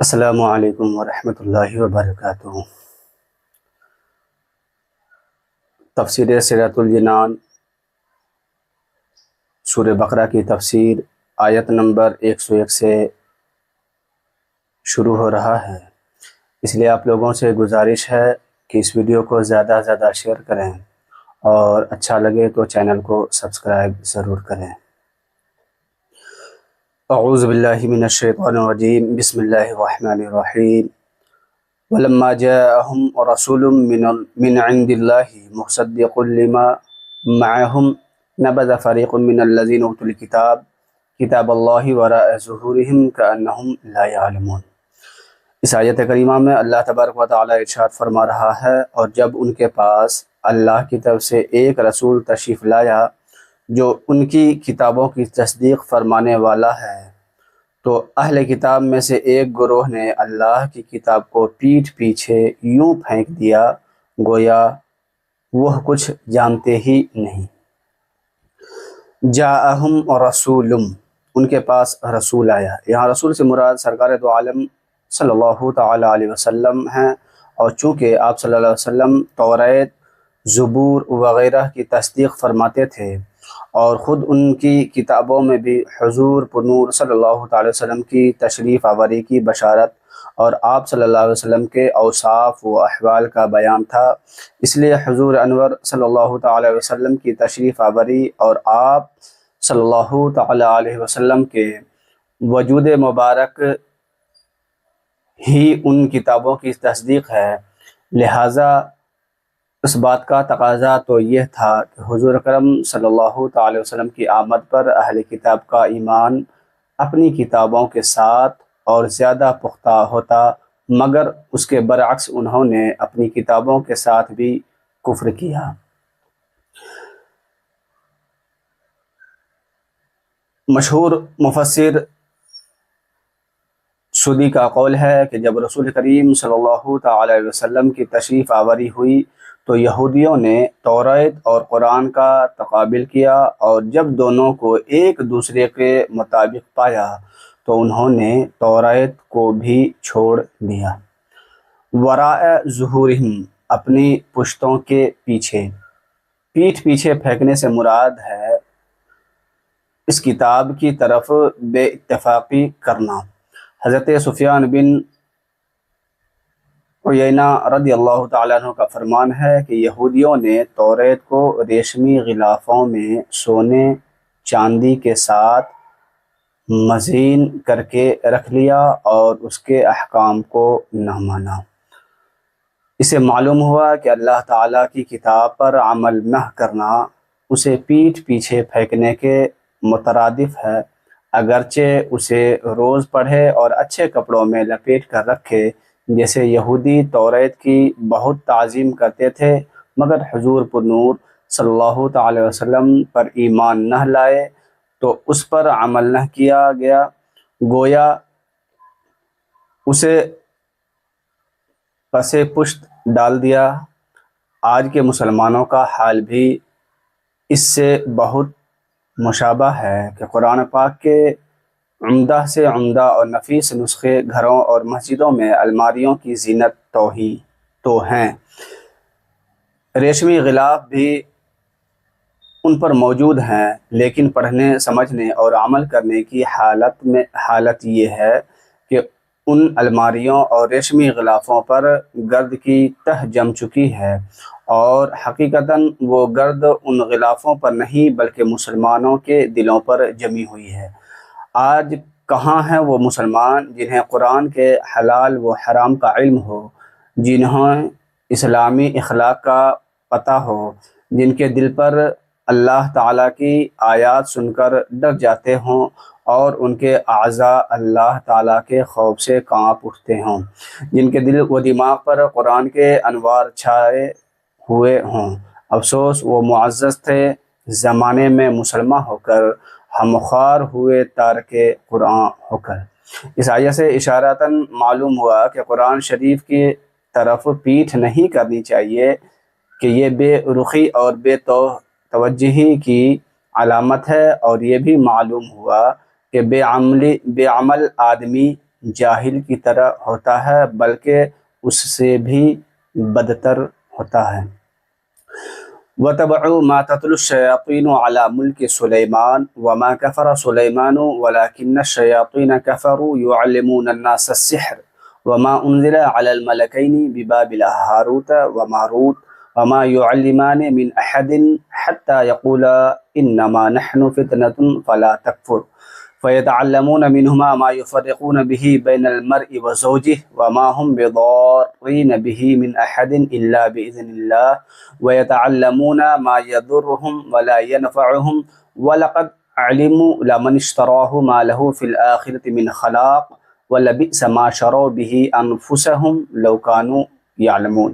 السلام علیکم ورحمۃ اللہ وبرکاتہ۔ تفسیر سیرۃ الجنان سورہ بقرہ کی تفسیر آیت نمبر 101 سے شروع ہو رہا ہے، اس لیے آپ لوگوں سے گزارش ہے کہ اس ویڈیو کو زیادہ سے زیادہ شیئر کریں اور اچھا لگے تو چینل کو سبسکرائب ضرور کریں۔ اعوذ باللہ من الشیطان الرجیم، بسم اللہ الرحمن الرحیم۔ وَلَمَّا جَاءَهُمْ رَسُولٌ مِّنْ عِندِ اللَّهِ مُصَدِّقٌ لِّمَا مَعَهُمْ نَبَذَ فَرِيقٌ مِّنَ الَّذِينَ أُوتُوا الْكِتَابَ كِتَابَ اللَّهِ وَرَاءَ ظُهُورِهِمْ كَأَنَّهُمْ لَا يَعْلَمُونَ۔ اس آیت کریمہ میں اللہ تبارک و تعالی ارشاد فرما رہا ہے، اور جب ان کے پاس اللہ کی طرف سے ایک رسول تشریف لایا جو ان کی کتابوں کی تصدیق فرمانے والا ہے، تو اہل کتاب میں سے ایک گروہ نے اللہ کی کتاب کو پیٹھ پیچھے یوں پھینک دیا گویا وہ کچھ جانتے ہی نہیں۔ جاءہم رسول، ان کے پاس رسول آیا۔ یہاں رسول سے مراد سرکار دو عالم صلی اللہ تعالی علیہ وسلم ہیں، اور چونکہ آپ صلی اللہ علیہ وسلم توریت، زبور وغیرہ کی تصدیق فرماتے تھے، اور خود ان کی کتابوں میں بھی حضور پر نور صلی اللہ تعالی وسلم کی تشریف آوری کی بشارت اور آپ صلی اللہ علیہ وسلم کے اوصاف و احوال کا بیان تھا، اس لیے حضور انور صلی اللہ تعالی وسلم کی تشریف آوری اور آپ صلی اللہ تعالی علیہ وسلم کے وجود مبارک ہی ان کتابوں کی تصدیق ہے، لہٰذا اس بات کا تقاضا تو یہ تھا کہ حضور اکرم صلی اللہ تعالی وسلم کی آمد پر اہل کتاب کا ایمان اپنی کتابوں کے ساتھ اور زیادہ پختہ ہوتا، مگر اس کے برعکس انہوں نے اپنی کتابوں کے ساتھ بھی کفر کیا۔ مشہور مفسر سدی کا قول ہے کہ جب رسول کریم صلی اللہ تعالی علیہ وسلم کی تشریف آوری ہوئی تو یہودیوں نے توریت اور قرآن کا تقابل کیا، اور جب دونوں کو ایک دوسرے کے مطابق پایا تو انہوں نے توریت کو بھی چھوڑ دیا۔ وراء ظہورہم، اپنی پشتوں کے پیچھے، پیٹھ پیچھے پھینکنے سے مراد ہے اس کتاب کی طرف بے اتفاقی کرنا۔ حضرت سفیان بن عیینہ رضی اللہ تعالیٰ عنہ کا فرمان ہے کہ یہودیوں نے توریت کو ریشمی غلافوں میں سونے چاندی کے ساتھ مزین کر کے رکھ لیا اور اس کے احکام کو نہ مانا۔ اسے معلوم ہوا کہ اللہ تعالیٰ کی کتاب پر عمل نہ کرنا اسے پیٹھ پیچھے پھینکنے کے مترادف ہے، اگرچہ اسے روز پڑھے اور اچھے کپڑوں میں لپیٹ کر رکھے، جیسے یہودی توریت کی بہت تعظیم کرتے تھے، مگر حضور پر نور صلی اللہ تعالی وسلم پر ایمان نہ لائے تو اس پر عمل نہ کیا گیا، گویا اسے پس پشت ڈال دیا۔ آج کے مسلمانوں کا حال بھی اس سے بہت مشابہ ہے کہ قرآن پاک کے عمدہ سے عمدہ اور نفیس نسخے گھروں اور مسجدوں میں الماریوں کی زینت تو ہیں، ریشمی غلاف بھی ان پر موجود ہیں، لیکن پڑھنے، سمجھنے اور عمل کرنے کی حالت یہ ہے کہ ان الماریوں اور ریشمی غلافوں پر گرد کی تہ جم چکی ہے، اور حقیقتاً وہ گرد ان غلافوں پر نہیں بلکہ مسلمانوں کے دلوں پر جمی ہوئی ہے۔ آج کہاں ہیں وہ مسلمان جنہیں قرآن کے حلال و حرام کا علم ہو، جنہیں اسلامی اخلاق کا پتہ ہو، جن کے دل پر اللہ تعالیٰ کی آیات سن کر ڈر جاتے ہوں اور ان کے اعضاء اللہ تعالیٰ کے خوف سے کانپ اٹھتے ہوں، جن کے دل و دماغ پر قرآن کے انوار چھائے ہوئے ہوں۔ افسوس وہ معزز تھے زمانے میں مسلمان ہو کر، ہم خوار ہوئے تارک قرآن ہو کر۔ اس آیت سے اشارتاً معلوم ہوا کہ قرآن شریف کی طرف پیٹھ نہیں کرنی چاہیے، کہ یہ بے رخی اور بے توجہی کی علامت ہے، اور یہ بھی معلوم ہوا کہ بے عمل آدمی جاہل کی طرح ہوتا ہے بلکہ اس سے بھی بدتر ہوتا ہے۔ وَتَبَعُوا مَا تَتْلُو الشَّيَاطِينُ عَلَى مُلْكِ سُلَيْمَانَ وَمَا كَفَرَ سُلَيْمَانُ وَلَكِنَّ الشَّيَاطِينَ كَفَرُوا يُعَلِّمُونَ النَّاسَ السِّحْرَ وَمَا أُنزِلَ عَلَى الْمَلَكَيْنِ بِبَابِلَ هَارُوتَ وَمَارُوتَ وَمَا يُعَلِّمَانِ مِنْ أَحَدٍ حَتَّى يَقُولَا إِنَّمَا نَحْنُ فِتْنَةٌ فَلَا تَكْفُرْ فَيَتَعَلَّمُونَ مِنْهُمَا مَا يُفَرِّقُونَ بِهِ بَيْنَ الْمَرْءِ وَزَوْجِهِ وَمَا هُمْ بِضَارِّينَ بِهِ مِنْ أَحَدٍ إِلَّا بِإِذْنِ اللَّهِ وَيَتَعَلَّمُونَ مَا يَضُرُّهُمْ وَلَا يَنْفَعُهُمْ وَلَقَدْ عَلِمُوا لَمَنِ اشْتَرَاهُ مَا لَهُ فِي الْآخِرَةِ مِنْ خَلَاقٍ وَلَبِئْسَ مَا شَرَوْا بِهِ أَنفُسَهُمْ لَوْ كَانُوا يَعْلَمُونَ۔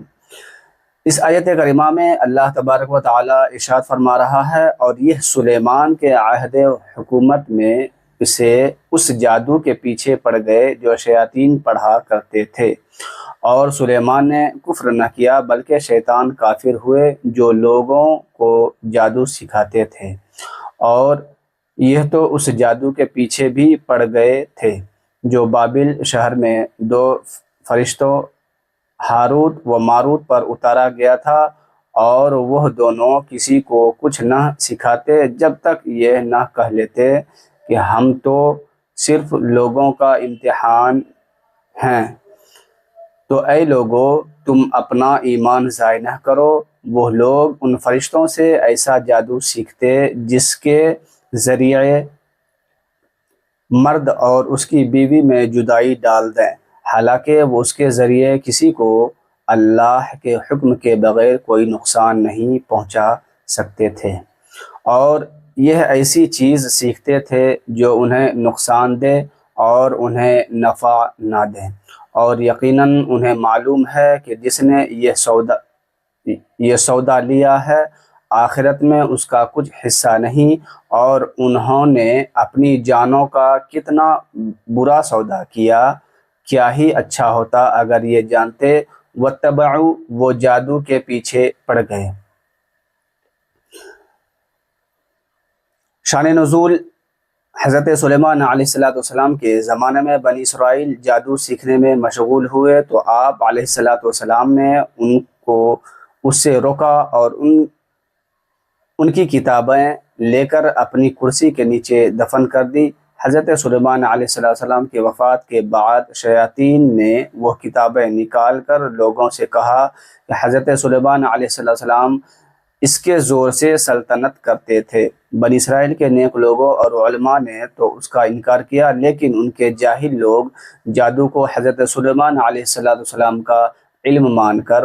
اس آیت کریمہ میں اللہ تبارک و تعالی ارشاد فرما رہا ہے، اور یہ سلیمان کے عہد حکومت میں اسے اس جادو کے پیچھے پڑ گئے جو شیاطین پڑھا کرتے تھے، اور سلیمان نے کفر نہ کیا بلکہ شیطان کافر ہوئے جو لوگوں کو جادو سکھاتے تھے، اور یہ تو اس جادو کے پیچھے بھی پڑ گئے تھے جو بابل شہر میں دو فرشتوں ہاروت و ماروت پر اتارا گیا تھا، اور وہ دونوں کسی کو کچھ نہ سکھاتے جب تک یہ نہ کہہ لیتے کہ ہم تو صرف لوگوں کا امتحان ہیں۔ تو اے لوگو، تم اپنا ایمان ضائع نہ کرو۔ وہ لوگ ان فرشتوں سے ایسا جادو سیکھتے جس کے ذریعے مرد اور اس کی بیوی میں جدائی ڈال دیں، حالانکہ وہ اس کے ذریعے کسی کو اللہ کے حکم کے بغیر کوئی نقصان نہیں پہنچا سکتے تھے، اور یہ ایسی چیز سیکھتے تھے جو انہیں نقصان دے اور انہیں نفع نہ دے، اور یقیناً انہیں معلوم ہے کہ جس نے یہ سودا لیا ہے آخرت میں اس کا کچھ حصہ نہیں، اور انہوں نے اپنی جانوں کا کتنا برا سودا کیا۔ کیا ہی اچھا ہوتا اگر یہ جانتے۔ وَاتَّبَعُوا، وہ جادو کے پیچھے پڑ گئے۔ شان نزول، حضرت سلیمان علیہ السلام کے زمانے میں بنی اسرائیل جادو سیکھنے میں مشغول ہوئے تو آپ علیہ السلام نے ان کو اس سے روکا اور ان کی کتابیں لے کر اپنی کرسی کے نیچے دفن کر دی۔ حضرت سلیمان علیہ السلام کی وفات کے بعد شیاطین نے وہ کتابیں نکال کر لوگوں سے کہا کہ حضرت سلیمان علیہ السلام اس کے زور سے سلطنت کرتے تھے۔ بنی اسرائیل کے نیک لوگوں اور علماء نے تو اس کا انکار کیا، لیکن ان کے جاہل لوگ جادو کو حضرت سلیمان علیہ السلام کا علم مان کر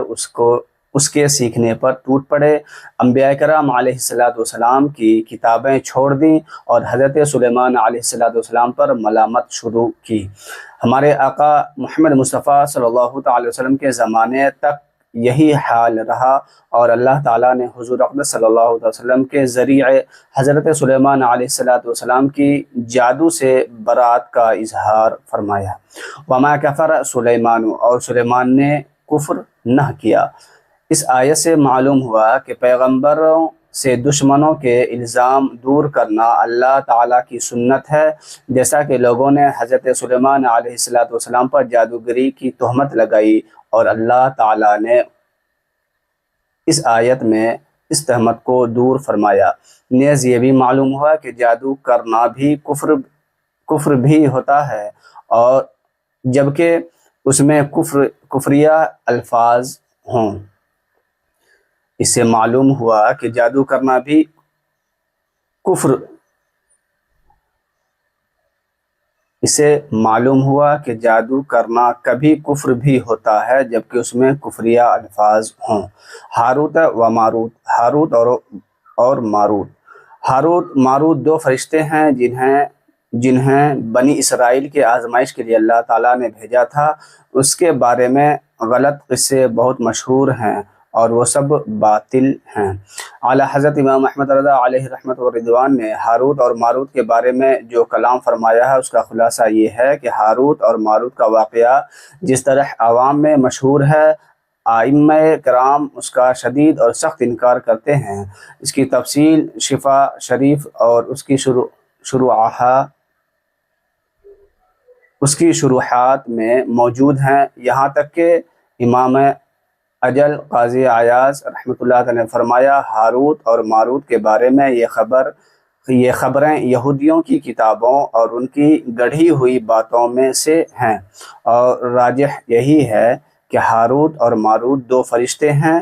اس کے سیکھنے پر ٹوٹ پڑے۔ انبیاء کرام علیہ السلام کی کتابیں چھوڑ دیں اور حضرت سلیمان علیہ السلام پر ملامت شروع کی۔ ہمارے آقا محمد مصطفیٰ صلی اللہ تعالی وسلم کے زمانے تک یہی حال رہا، اور اللہ تعالیٰ نے حضور اقدس صلی اللہ علیہ وسلم کے ذریعے حضرت سلیمان علیہ السلام کی جادو سے برات کا اظہار فرمایا۔ وما کفر سلیمان، اور سلیمان نے کفر نہ کیا۔ اس آیت سے معلوم ہوا کہ پیغمبروں سے دشمنوں کے الزام دور کرنا اللہ تعالیٰ کی سنت ہے، جیسا کہ لوگوں نے حضرت سلیمان علیہ السلام پر جادوگری کی تہمت لگائی، اور اللہ تعالیٰ نے اس آیت میں اس تہمت کو دور فرمایا۔ نیز یہ بھی معلوم ہوا کہ جادو کرنا بھی کفر بھی ہوتا ہے، اور جبکہ اس میں کفریہ الفاظ ہوں۔ اس سے معلوم ہوا کہ جادو کرنا بھی کبھی کفر بھی ہوتا ہے جبکہ اس میں کفریہ الفاظ ہوں۔ ہاروت و ماروت، ہاروت اور ماروت۔ ہاروت ماروت دو فرشتے ہیں جنہیں بنی اسرائیل کے آزمائش کے لیے اللہ تعالیٰ نے بھیجا تھا۔ اس کے بارے میں غلط قصے بہت مشہور ہیں، اور وہ سب باطل ہیں۔ اعلیٰ حضرت امام احمد رضا علیہ رحمت و رضوان نے ہاروت اور ماروت کے بارے میں جو کلام فرمایا ہے اس کا خلاصہ یہ ہے کہ ہاروت اور ماروت کا واقعہ جس طرح عوام میں مشہور ہے، ائمہ کرام اس کا شدید اور سخت انکار کرتے ہیں۔ اس کی تفصیل شفا شریف اور اس کی اس کی شروحات میں موجود ہیں، یہاں تک کہ امام اجل قاضی عیاض رحمۃ اللہ تعالی نے فرمایا ہاروت اور ماروت کے بارے میں یہ خبریں یہودیوں کی کتابوں اور ان کی گڑھی ہوئی باتوں میں سے ہیں، اور راجح یہی ہے کہ ہاروت اور ماروت دو فرشتے ہیں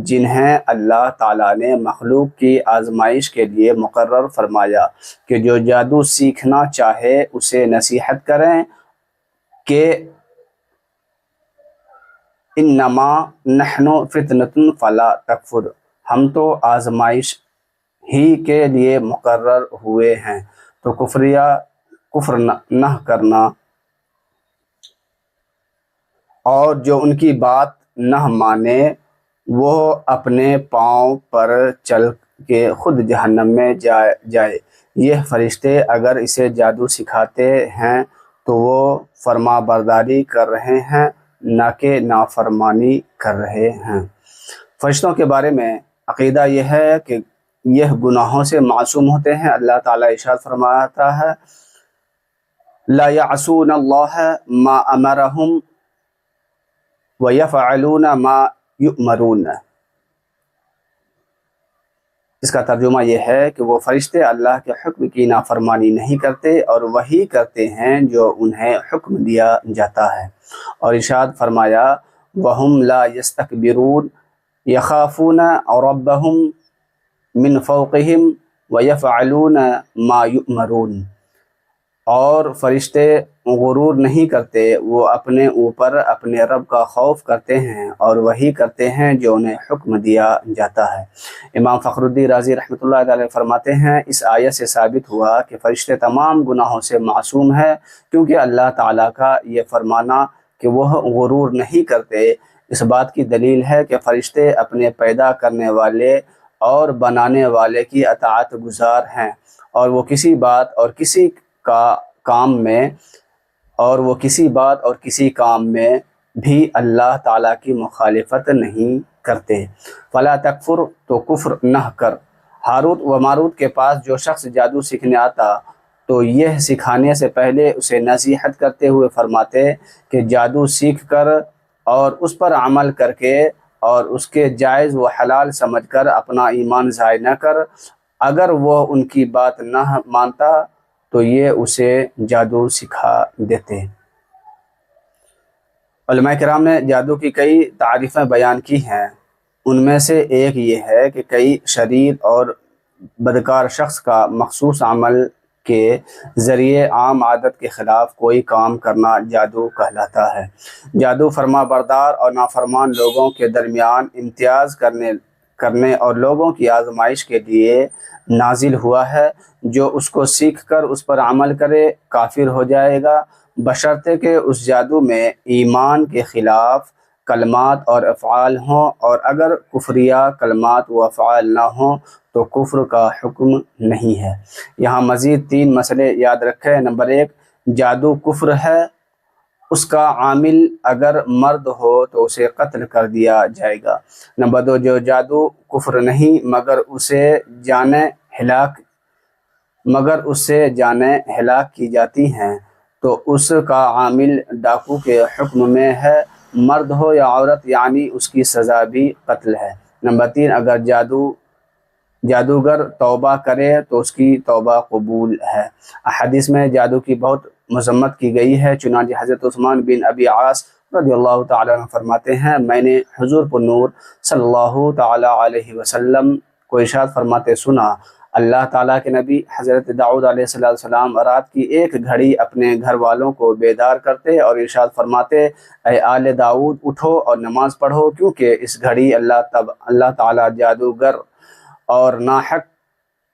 جنہیں اللہ تعالیٰ نے مخلوق کی آزمائش کے لیے مقرر فرمایا کہ جو جادو سیکھنا چاہے اسے نصیحت کریں کہ انما نحن فتنۃ فلا تکفر، ہم تو آزمائش ہی کے لیے مقرر ہوئے ہیں، تو کفر نہ کرنا، اور جو ان کی بات نہ مانے وہ اپنے پاؤں پر چل کے خود جہنم میں جائے۔ یہ فرشتے اگر اسے جادو سکھاتے ہیں تو وہ فرما برداری کر رہے ہیں، نہ کہ نافرمانی کر رہے ہیں۔ فرشتوں کے بارے میں عقیدہ یہ ہے کہ یہ گناہوں سے معصوم ہوتے ہیں۔ اللہ تعالیٰ ارشاد فرماتا ہے لا یعصون اللہ ما امرہم ویفعلون ما یؤمرون۔ اس کا ترجمہ یہ ہے کہ وہ فرشتے اللہ کے حکم کی نافرمانی نہیں کرتے اور وہی کرتے ہیں جو انہیں حکم دیا جاتا ہے۔ اور ارشاد فرمایا وَهُمْ لَا يَسْتَكْبِرُونَ يَخَافُونَ رَبَّهُمْ مِنْ فَوْقِهِمْ وَيَفْعَلُونَ مَا يُؤْمَرُونَ، اور فرشتے غرور نہیں کرتے، وہ اپنے اوپر اپنے رب کا خوف کرتے ہیں اور وہی کرتے ہیں جو انہیں حکم دیا جاتا ہے۔ امام فخر الدین رازی رحمۃ اللہ علیہ فرماتے ہیں اس آیت سے ثابت ہوا کہ فرشتے تمام گناہوں سے معصوم ہیں، کیونکہ اللہ تعالیٰ کا یہ فرمانا کہ وہ غرور نہیں کرتے اس بات کی دلیل ہے کہ فرشتے اپنے پیدا کرنے والے اور بنانے والے کی اطاعت گزار ہیں، اور وہ کسی بات اور کسی کام میں بھی اللہ تعالیٰ کی مخالفت نہیں کرتے۔ فلا تکفر، تو کفر نہ کر۔ ہاروت و ماروت کے پاس جو شخص جادو سیکھنے آتا تو یہ سکھانے سے پہلے اسے نصیحت کرتے ہوئے فرماتے کہ جادو سیکھ کر اور اس پر عمل کر کے اور اس کے جائز و حلال سمجھ کر اپنا ایمان ضائع نہ کر، اگر وہ ان کی بات نہ مانتا تو یہ اسے جادو سکھا دیتے۔ علماء کرام نے جادو کی کئی تعریفیں بیان کی ہیں، ان میں سے ایک یہ ہے کہ کئی شریر اور بدکار شخص کا مخصوص عمل کے ذریعے عام عادت کے خلاف کوئی کام کرنا جادو کہلاتا ہے۔ جادو فرما بردار اور نافرمان لوگوں کے درمیان امتیاز کرنے اور لوگوں کی آزمائش کے لیے نازل ہوا ہے، جو اس کو سیکھ کر اس پر عمل کرے کافر ہو جائے گا، بشرطے کہ اس جادو میں ایمان کے خلاف کلمات اور افعال ہوں، اور اگر کفریہ کلمات و افعال نہ ہوں تو کفر کا حکم نہیں ہے۔ یہاں مزید 3 مسئلے یاد رکھیں۔ نمبر 1، جادو کفر ہے، اس کا عامل اگر مرد ہو تو اسے قتل کر دیا جائے گا۔ نمبر 2، جو جادو کفر نہیں مگر اس سے جانیں ہلاک کی جاتی ہیں تو اس کا عامل ڈاکو کے حکم میں ہے، مرد ہو یا عورت، یعنی اس کی سزا بھی قتل ہے۔ نمبر 3، اگر جادوگر توبہ کرے تو اس کی توبہ قبول ہے۔ احادیث میں جادو کی بہت مذمت کی گئی ہے، چنانچہ حضرت عثمان بن ابی عاص رضی اللہ تعالیٰ عنہ فرماتے ہیں میں نے حضور پر نور صلی اللہ تعالیٰ علیہ وسلم کو ارشاد فرماتے سنا، اللہ تعالیٰ کے نبی حضرت داؤد علیہ السلام رات کی ایک گھڑی اپنے گھر والوں کو بیدار کرتے اور ارشاد فرماتے اے آل داؤد اٹھو اور نماز پڑھو، کیونکہ اس گھڑی اللہ تعالیٰ جادوگر اور ناحق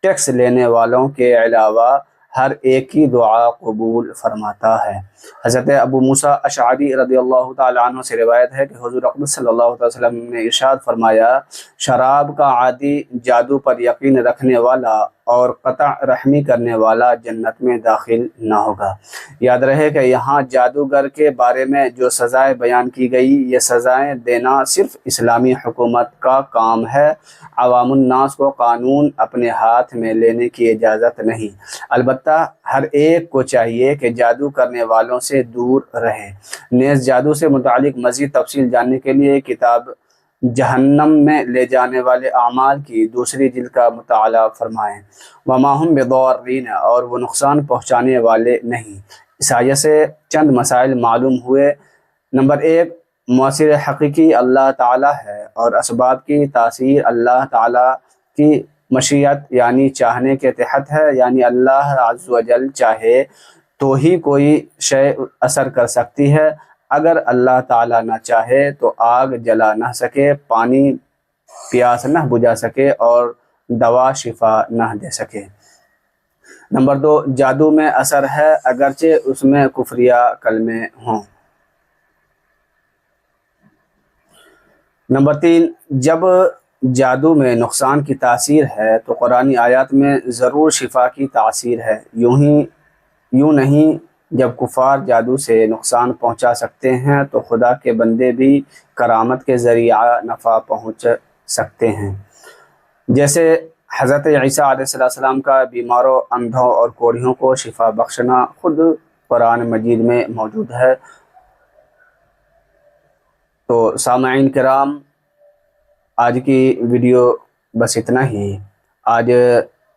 ٹیکس لینے والوں کے علاوہ ہر ایک کی دعا قبول فرماتا ہے۔ حضرت ابو موسیٰ اشعری رضی اللہ تعالیٰ عنہ سے روایت ہے کہ حضور اقدس صلی اللہ علیہ وسلم نے ارشاد فرمایا شراب کا عادی، جادو پر یقین رکھنے والا اور قطع رحمی کرنے والا جنت میں داخل نہ ہوگا۔ یاد رہے کہ یہاں جادوگر کے بارے میں جو سزائیں بیان کی گئی، یہ سزائیں دینا صرف اسلامی حکومت کا کام ہے، عوام الناس کو قانون اپنے ہاتھ میں لینے کی اجازت نہیں۔ البتہ ہر ایک کو چاہیے کہ جادو کرنے والوں والوں سے دور رہیں۔ نیز جادو سے متعلق مزید تفصیل جاننے کے لیے کتاب جہنم میں لے جانے والے اعمال کی دوسری جلد کا مطالعہ فرمائیں۔ وما ہم بضارین، اور وہ نقصان پہنچانے والے نہیں۔ اس آیت سے چند مسائل معلوم ہوئے۔ نمبر 1، مؤثر حقیقی اللہ تعالیٰ ہے اور اسباب کی تاثیر اللہ تعالیٰ کی مشیت یعنی چاہنے کے تحت ہے، یعنی اللہ عز و جل چاہے تو ہی کوئی شے اثر کر سکتی ہے۔ اگر اللہ تعالیٰ نہ چاہے تو آگ جلا نہ سکے، پانی پیاس نہ بجھا سکے اور دوا شفا نہ دے سکے۔ نمبر 2، جادو میں اثر ہے اگرچہ اس میں کفریہ کلمے ہوں۔ نمبر 3، جب جادو میں نقصان کی تاثیر ہے تو قرآنی آیات میں ضرور شفا کی تاثیر ہے۔ یوں نہیں، جب کفار جادو سے نقصان پہنچا سکتے ہیں تو خدا کے بندے بھی کرامت کے ذریعہ نفع پہنچ سکتے ہیں، جیسے حضرت عیسیٰ علیہ السلام کا بیماروں، اندھوں اور کوڑھیوں کو شفا بخشنا خود قرآن مجید میں موجود ہے۔ تو سامعین کرام، آج کی ویڈیو بس اتنا ہی۔ آج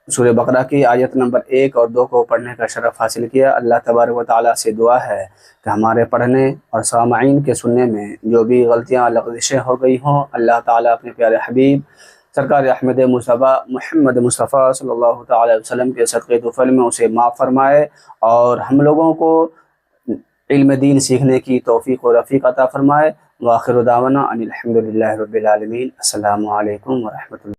سورہ بقرہ کی آیت نمبر 1 اور 2 کو پڑھنے کا شرف حاصل کیا۔ اللہ تبارک و تعالیٰ سے دعا ہے کہ ہمارے پڑھنے اور سامعین کے سننے میں جو بھی غلطیاں لغزشیں ہو گئی ہوں، اللہ تعالیٰ اپنے پیارے حبیب سرکار احمد مصطفیٰ محمد مصطفیٰ صلی اللہ تعالیٰ علیہ وسلم کے صدقے طفل میں اسے معاف فرمائے اور ہم لوگوں کو علم دین سیکھنے کی توفیق و رفیق عطا فرمائے۔ وآخر دعوانا ان الحمد للہ رب العالمین۔ السلام علیکم ورحمۃ اللہ۔